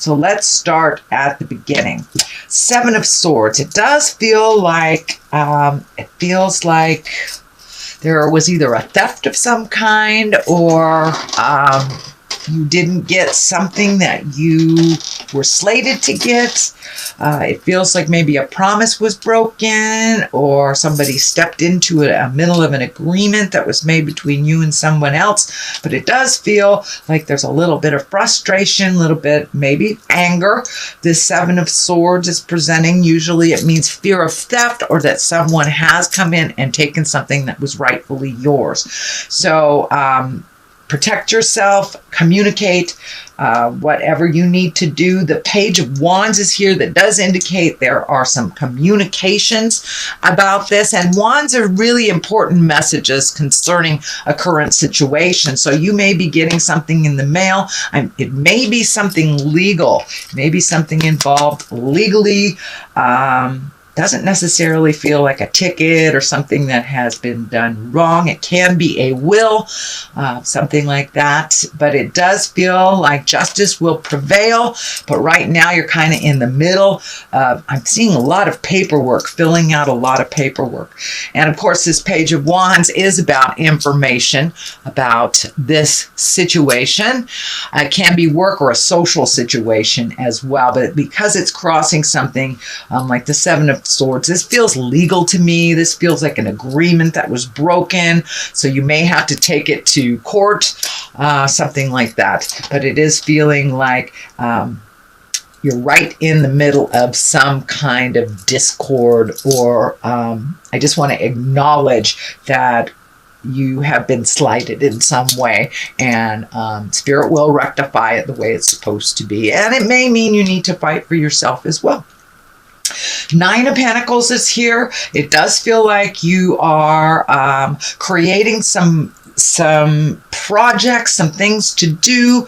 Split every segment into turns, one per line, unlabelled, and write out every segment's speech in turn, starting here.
So let's start at the beginning. Seven of Swords. It does feel like, there was either a theft of some kind, or you didn't get something that you were slated to get. It feels like maybe a promise was broken, or somebody stepped into a middle of an agreement that was made between you and someone else. But it does feel like there's a little bit of frustration, a little bit maybe anger. This Seven of Swords is presenting. Usually it means fear of theft, or that someone has come in and taken something that was rightfully yours. So protect yourself, communicate, whatever you need to do. The Page of Wands is here. That does indicate there are some communications about this. And wands are really important messages concerning a current situation. So you may be getting something in the mail. It may be something legal. It may be something involved legally. Doesn't necessarily feel like a ticket or something that has been done wrong. It can be a will, something like that. But it does feel like justice will prevail. But right now you're kind of in the middle. I'm seeing a lot of paperwork, filling out a lot of paperwork. And of course, this Page of Wands is about information about this situation. It can be work or a social situation as well. But because it's crossing something like the Seven of Swords, this feels legal to me. This feels like an agreement that was broken. So you may have to take it to court, something like that. But it is feeling like you're right in the middle of some kind of discord, or I just want to acknowledge that you have been slighted in some way, and Spirit will rectify it the way it's supposed to be. And it may mean you need to fight for yourself as well. Nine of Pentacles is here. It does feel like you are creating some projects, some things to do,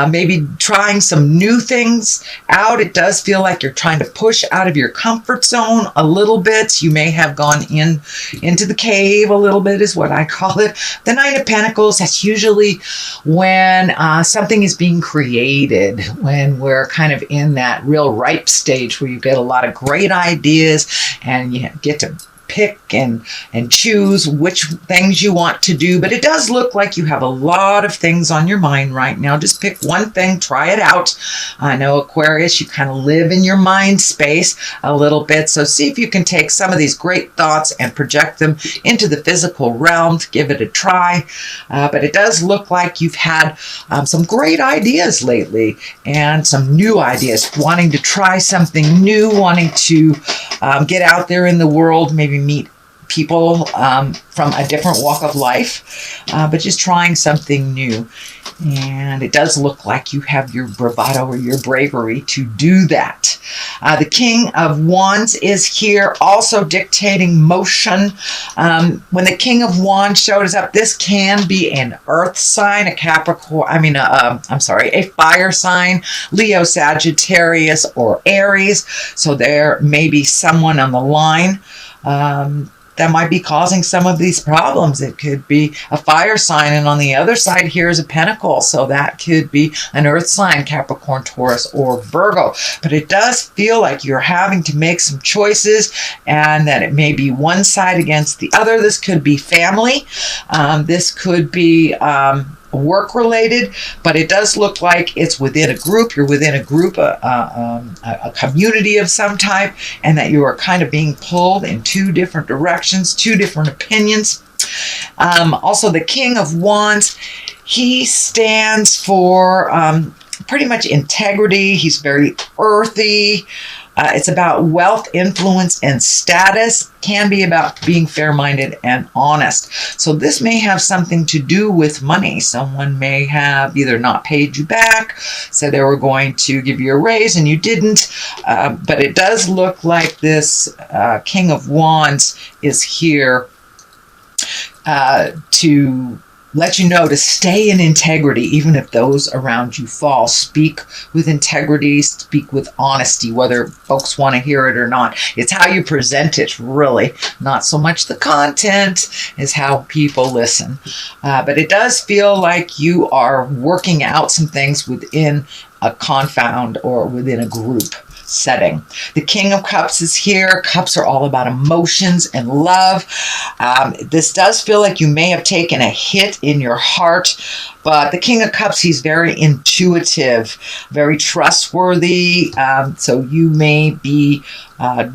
maybe trying some new things out. It does feel like you're trying to push out of your comfort zone a little bit. You may have gone into the cave a little bit, is what I call it. The Nine of Pentacles, that's usually when something is being created, when we're kind of in that real ripe stage where you get a lot of great ideas and you get to pick and choose which things you want to do. But it does look like you have a lot of things on your mind right now. Just pick one thing, try it out. I know, Aquarius, you kind of live in your mind space a little bit. So see if you can take some of these great thoughts and project them into the physical realm. Give it a try. But it does look like you've had some great ideas lately, and some new ideas, wanting to try something new, wanting to get out there in the world, maybe meet people from a different walk of life, but just trying something new. And it does look like you have your bravado or your bravery to do that. The King of Wands is here, also dictating motion. When the King of Wands shows up, this can be an earth sign, a Capricorn, a fire sign, Leo, Sagittarius, or Aries. So there may be someone on the line that might be causing some of these problems. It could be a fire sign, and on the other side here is a pentacle. So that could be an earth sign, Capricorn, Taurus, or Virgo. But it does feel like you're having to make some choices, and that it may be one side against the other. This could be family. This could be work related, but it does look like it's within a group. You're within a group, a community of some type, and that you are kind of being pulled in two different directions, two different opinions. Also, the King of Wands, he stands for pretty much integrity. He's very earthy. It's about wealth, influence, and status. Can be about being fair-minded and honest. So this may have something to do with money. Someone may have either not paid you back, said they were going to give you a raise and you didn't. But it does look like this King of Wands is here to let you know to stay in integrity, even if those around you fall. Speak with integrity, speak with honesty, whether folks want to hear it or not. It's how you present it, really. Not so much the content, is how people listen. But it does feel like you are working out some things within a confound or within a group setting. The King of Cups is here. Cups are all about emotions and love. This does feel like you may have taken a hit in your heart, but the King of Cups, he's very intuitive, very trustworthy. So you may be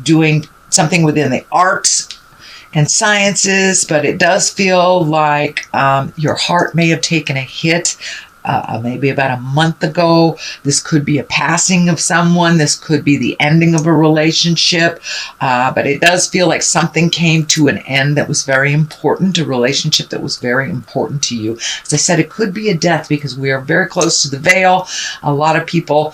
doing something within the arts and sciences, but it does feel like your heart may have taken a hit maybe about a month ago. This could be a passing of someone. This could be the ending of a relationship. But it does feel like something came to an end that was very important, a relationship that was very important to you. As I said, it could be a death because we are very close to the veil. A lot of people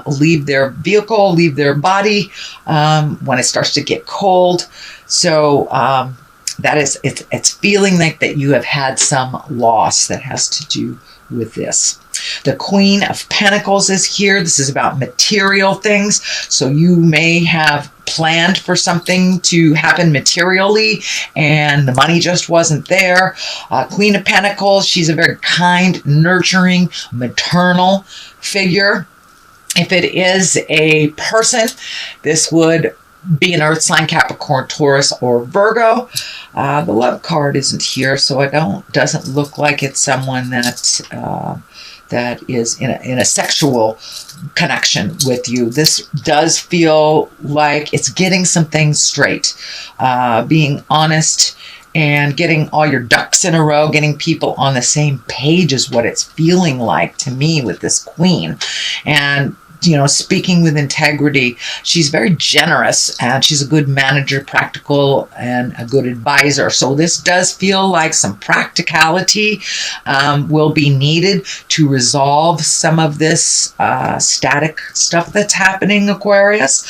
leave their vehicle, leave their body when it starts to get cold. So that is, it's feeling like that you have had some loss that has to do with this. The Queen of Pentacles is here. This is about material things. So you may have planned for something to happen materially and the money just wasn't there. Queen of Pentacles, she's a very kind, nurturing, maternal figure. If it is a person, this would be an earth sign, Capricorn, Taurus, or Virgo. The love card isn't here, so it doesn't look like it's someone that is in a sexual connection with you. This does feel like it's getting some things straight, being honest and getting all your ducks in a row, getting people on the same page is what it's feeling like to me with this Queen. And speaking with integrity, she's very generous and she's a good manager, practical, and a good advisor. So this does feel like some practicality will be needed to resolve some of this static stuff that's happening, Aquarius.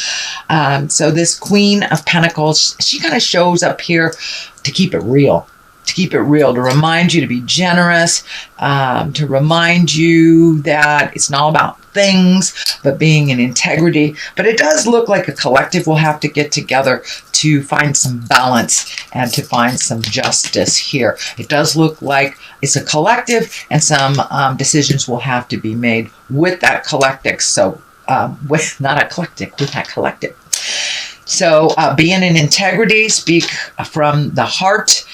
So this Queen of Pentacles, she kind of shows up here to keep it real. To remind you to be generous, to remind you that it's not all about things, but being in integrity. But it does look like a collective will have to get together to find some balance and to find some justice here. It does look like it's a collective and some decisions will have to be made with that collective. So with that collective. So being in integrity, speak from the heart,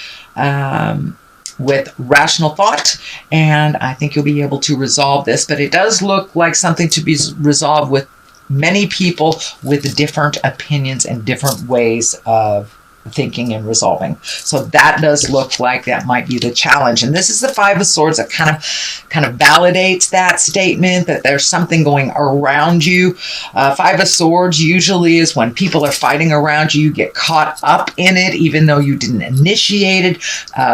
with rational thought, and I think you'll be able to resolve this. But it does look like something to be resolved with many people with different opinions and different ways of thinking and resolving. So that does look like that might be the challenge. And this is the Five of Swords that kind of validates that statement that there's something going around you. Five of Swords usually is when people are fighting around you, you get caught up in it, even though you didn't initiate it.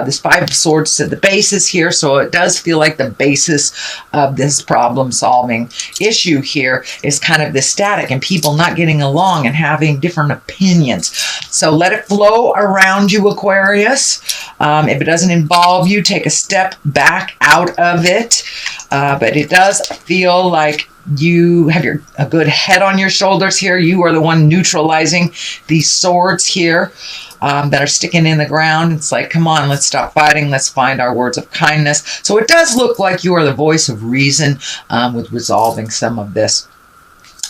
This Five of Swords is the basis here. So it does feel like the basis of this problem solving issue here is kind of this static and people not getting along and having different opinions. So let it flow around you, Aquarius. If it doesn't involve you, take a step back out of it. But it does feel like you have a good head on your shoulders here. You are the one neutralizing these swords here that are sticking in the ground. It's like, come on, let's stop fighting. Let's find our words of kindness. So it does look like you are the voice of reason with resolving some of this.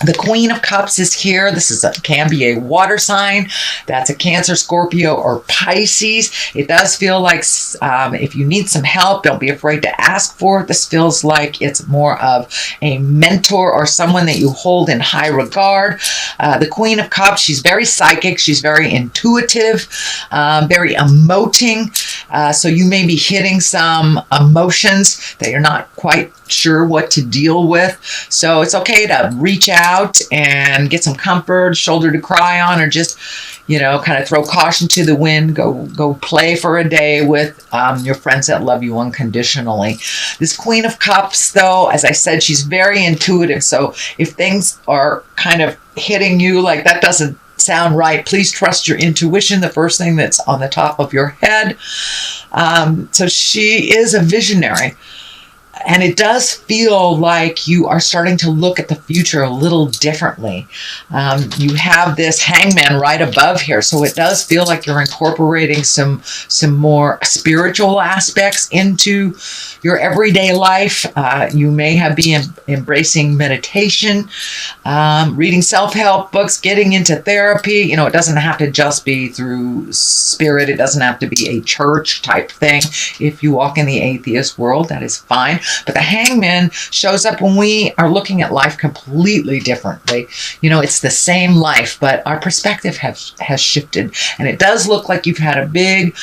The Queen of Cups is here. This can be a water sign. That's a Cancer, Scorpio, or Pisces. It does feel like if you need some help, don't be afraid to ask for it. This feels like it's more of a mentor or someone that you hold in high regard. The Queen of Cups, she's very psychic. She's very intuitive, very emoting. So you may be hitting some emotions that you're not quite sure what to deal with. So it's okay to reach out and get some comfort, shoulder to cry on, or just, kind of throw caution to the wind. Go play for a day with your friends that love you unconditionally. This Queen of Cups, though, as I said, she's very intuitive. So if things are kind of hitting you like that doesn't sound right, please trust your intuition, the first thing that's on the top of your head. So she is a visionary. And it does feel like you are starting to look at the future a little differently. You have this hangman right above here, so it does feel like you're incorporating some more spiritual aspects into your everyday life. You may have been embracing meditation, reading self-help books, getting into therapy. You know, it doesn't have to just be through spirit. It doesn't have to be a church type thing. If you walk in the atheist world, that is fine. But the hangman shows up when we are looking at life completely differently. You know, it's the same life, but our perspective has shifted. And it does look like you've had a big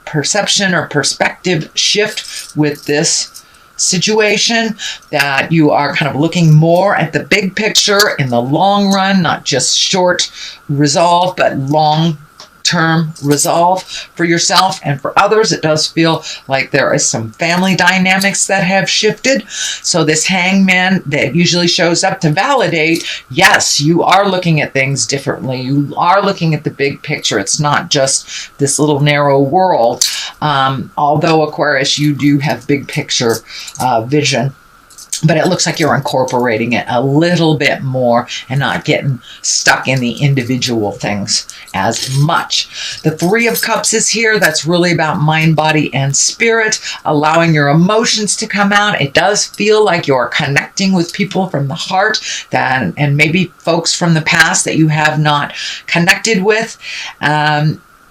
perception or perspective shift with this situation, that you are kind of looking more at the big picture in the long run, not just short resolve, but long-term resolve for yourself and for others. It does feel like there is some family dynamics that have shifted. So this hangman that usually shows up to validate, yes, you are looking at things differently. You are looking at the big picture. It's not just this little narrow world. Although Aquarius, you do have big picture vision. But it looks like you're incorporating it a little bit more and not getting stuck in the individual things as much. The Three of Cups is here. That's really about mind, body, and spirit, allowing your emotions to come out. It does feel like you're connecting with people from the heart and maybe folks from the past that you have not connected with.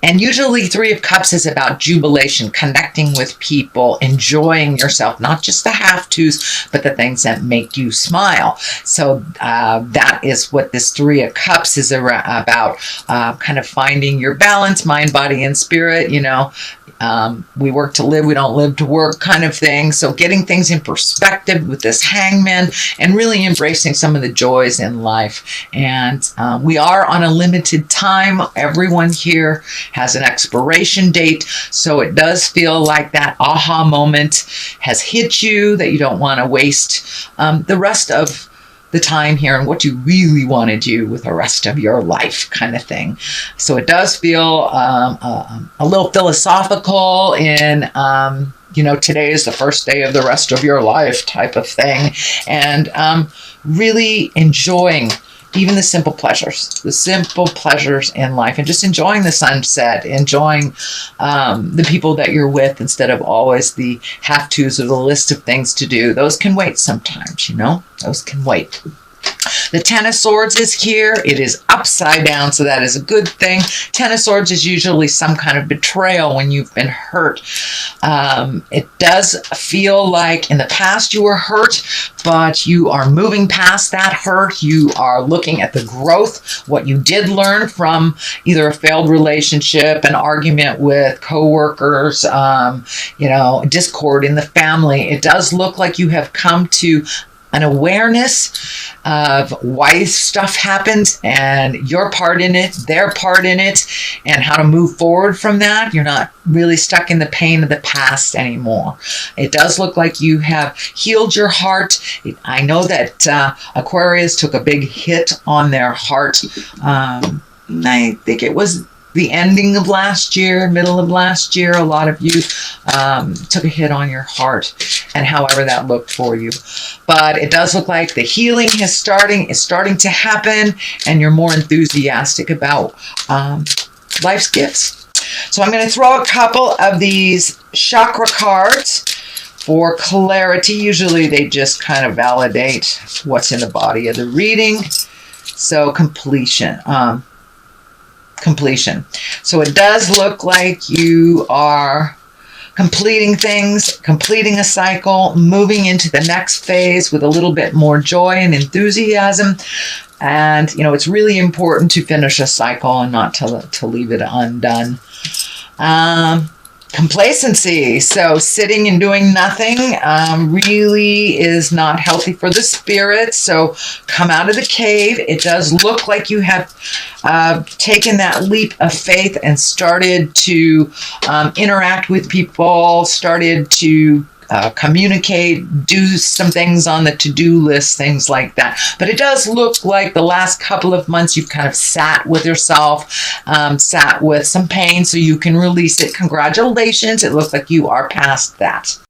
And usually Three of Cups is about jubilation, connecting with people, enjoying yourself, not just the have-tos, but the things that make you smile. So that is what this Three of Cups is about, kind of finding your balance, mind, body, and spirit. You know, we work to live, we don't live to work kind of thing. So getting things in perspective with this hangman and really embracing some of the joys in life. And we are on a limited time. Everyone here has an expiration date. So it does feel like that aha moment has hit you, that you don't want to waste the rest of the time here and what you really want to do with the rest of your life kind of thing. So it does feel a little philosophical in, you know, today is the first day of the rest of your life type of thing. And really enjoying even the simple pleasures in life, and just enjoying the sunset, enjoying the people that you're with instead of always the have-tos or the list of things to do. Those can wait sometimes, you know, those can wait. The Ten of Swords is here. It is upside down, so that is a good thing. Ten of Swords is usually some kind of betrayal when you've been hurt. It does feel like in the past you were hurt, but you are moving past that hurt. You are looking at the growth, what you did learn from either a failed relationship, an argument with coworkers, you know, discord in the family. It does look like you have come to an awareness of why stuff happened and your part in it, their part in it, and how to move forward from that. You're not really stuck in the pain of the past anymore. It does look like you have healed your heart. I know that Aquarius took a big hit on their heart. I think it was the ending of last year, middle of last year. A lot of you took a hit on your heart, and however that looked for you. But it does look like the healing is starting to happen, and you're more enthusiastic about life's gifts. So I'm going to throw a couple of these chakra cards for clarity. Usually they just kind of validate what's in the body of the reading. So completion. So it does look like you are completing things, completing a cycle, moving into the next phase with a little bit more joy and enthusiasm. And, you know, it's really important to finish a cycle and not to leave it undone. Complacency. So sitting and doing nothing really is not healthy for the spirit. So come out of the cave. It does look like you have taken that leap of faith and started to interact with people, started to communicate, do some things on the to-do list, things like that. But it does look like the last couple of months you've kind of sat with yourself, sat with some pain so you can release it. Congratulations. It looks like you are past that.